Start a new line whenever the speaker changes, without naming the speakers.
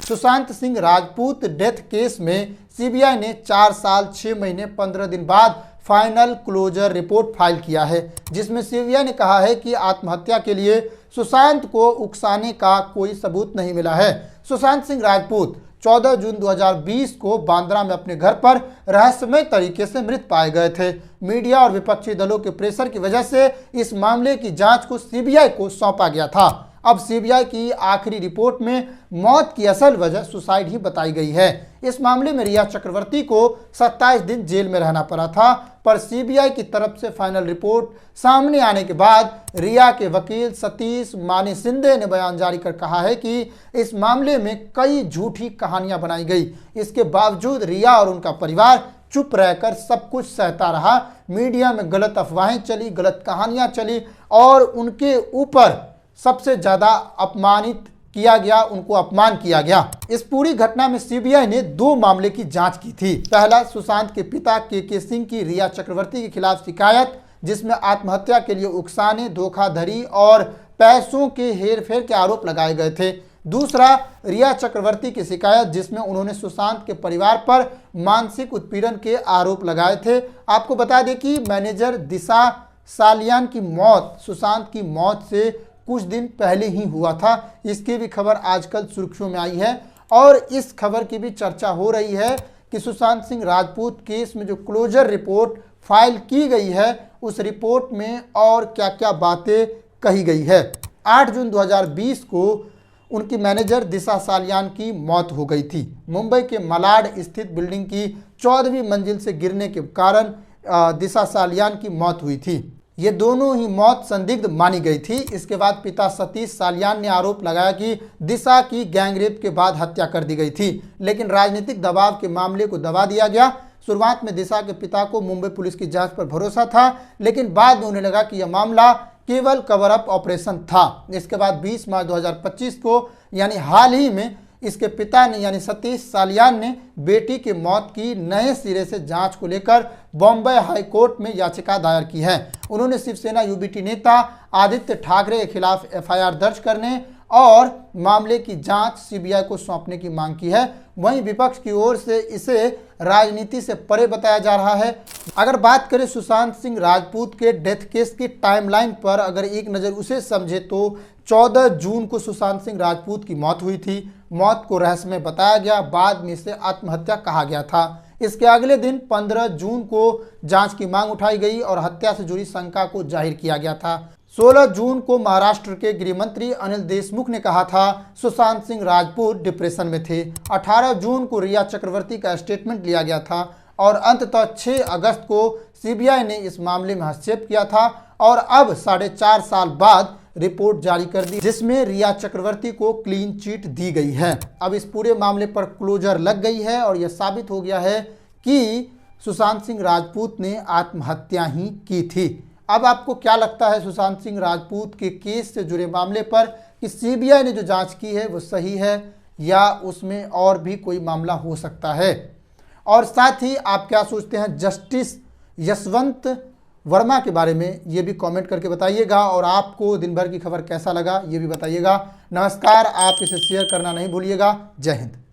Sushant Singh Rajput death case में CBI ने 4 साल 6 महीने 15 दिन बाद फाइनल क्लोजर रिपोर्ट फाइल किया है, जिसमें सीबीआई ने कहा है कि आत्महत्या के लिए सुशांत को उकसाने का कोई सबूत नहीं मिला है। सुशांत सिंह राजपूत 14 जून 2020 को बांद्रा में अपने घर पर रहस्यमय तरीके से मृत पाए गए थे। मीडिया और विपक्षी दलों के प्रेशर की वजह से इस मामले की जांच को सीबीआई को सौंपा गया था। अब सीबीआई की आखिरी रिपोर्ट में मौत की असल वजह सुसाइड ही बताई गई है। इस मामले में रिया चक्रवर्ती को 27 दिन जेल में रहना पड़ा था, पर सीबीआई की तरफ से फाइनल रिपोर्ट सामने आने के बाद रिया के वकील सतीश माने शिंदे ने बयान जारी कर कहा है कि इस मामले में कई झूठी कहानियां बनाई गई। इसके बावजूद रिया और उनका परिवार चुप रहकर सब कुछ सहता रहा। मीडिया में गलत अफवाहें चली, गलत कहानियां चली और उनके ऊपर सबसे ज्यादा अपमानित किया गया, उनको अपमान किया गया। इस पूरी घटना में सीबीआई ने 2 मामले की जांच की थी। पहला, सुशांत के पिता के सिंह की रिया चक्रवर्ती के खिलाफ शिकायत, जिसमें आत्महत्या के लिए उकसाने, धोखाधड़ी और पैसों के हेरफेर के आरोप लगाए गए थे। दूसरा, रिया चक्रवर्ती की शिकायत, जिसमें उन्होंने सुशांत के परिवार पर मानसिक उत्पीड़न के आरोप लगाए थे। आपको बता दें कि मैनेजर दिशा सालियान की मौत सुशांत की मौत से कुछ दिन पहले ही हुआ था। इसकी भी खबर आजकल सुर्खियों में आई है और इस खबर की भी चर्चा हो रही है कि सुशांत सिंह राजपूत केस में जो क्लोजर रिपोर्ट फाइल की गई है, उस रिपोर्ट में और क्या क्या बातें कही गई है। 8 जून 2020 को उनकी मैनेजर दिशा सालियान की मौत हो गई थी। मुंबई के मलाड स्थित बिल्डिंग की 14वीं मंजिल से गिरने के कारण दिशा सालियान की मौत हुई थी। ये दोनों ही मौत संदिग्ध मानी गई थी। इसके बाद पिता सतीश सालियान ने आरोप लगाया कि दिशा की गैंगरेप के बाद हत्या कर दी गई थी, लेकिन राजनीतिक दबाव के मामले को दबा दिया गया। शुरुआत में दिशा के पिता को मुंबई पुलिस की जांच पर भरोसा था, लेकिन बाद में उन्हें लगा कि यह मामला केवल कवर अप ऑपरेशन था। इसके बाद 20 मार्च 2025 को, यानी हाल ही में, इसके पिता ने यानी सतीश सालियान ने बेटी की मौत की नए सिरे से जांच को लेकर बॉम्बे हाई कोर्ट में याचिका दायर की है। उन्होंने शिवसेना यूबीटी नेता आदित्य ठाकरे के खिलाफ एफआईआर दर्ज करने और मामले की जांच सीबीआई को सौंपने की मांग की है। वहीं विपक्ष की ओर से इसे राजनीति से परे बताया जा रहा है। अगर बात करें सुशांत सिंह राजपूत के डेथ केस की टाइमलाइन पर, अगर एक नज़र उसे समझे तो 14 जून को सुशांत सिंह राजपूत की मौत हुई थी। मौत को रहस्यमय बताया गया, बाद में इसे आत्महत्या कहा गया था। इसके अगले दिन 15 जून को जांच की मांग उठाई गई और हत्या से जुड़ी शंका को जाहिर किया गया था। 16 जून को महाराष्ट्र के गृह मंत्री अनिल देशमुख ने कहा था सुशांत सिंह राजपूत डिप्रेशन में थे। 18 जून को रिया चक्रवर्ती का स्टेटमेंट लिया गया था और अंततः 6 अगस्त को सीबीआई ने इस मामले में हस्तक्षेप किया था और अब 4.5 साल बाद रिपोर्ट जारी कर दी, जिसमें रिया चक्रवर्ती को क्लीन चिट दी गई है। अब इस पूरे मामले पर क्लोजर लग गई है और यह साबित हो गया है कि सुशांत सिंह राजपूत ने आत्महत्या ही की थी। अब आपको क्या लगता है सुशांत सिंह राजपूत के केस से जुड़े मामले पर कि सीबीआई ने जो जांच की है वो सही है या उसमें और भी कोई मामला हो सकता है? और साथ ही आप क्या सोचते हैं जस्टिस यशवंत वर्मा के बारे में, ये भी कमेंट करके बताइएगा। और आपको दिन भर की खबर कैसा लगा ये भी बताइएगा। नमस्कार, आप इसे शेयर करना नहीं भूलिएगा। जय हिंद।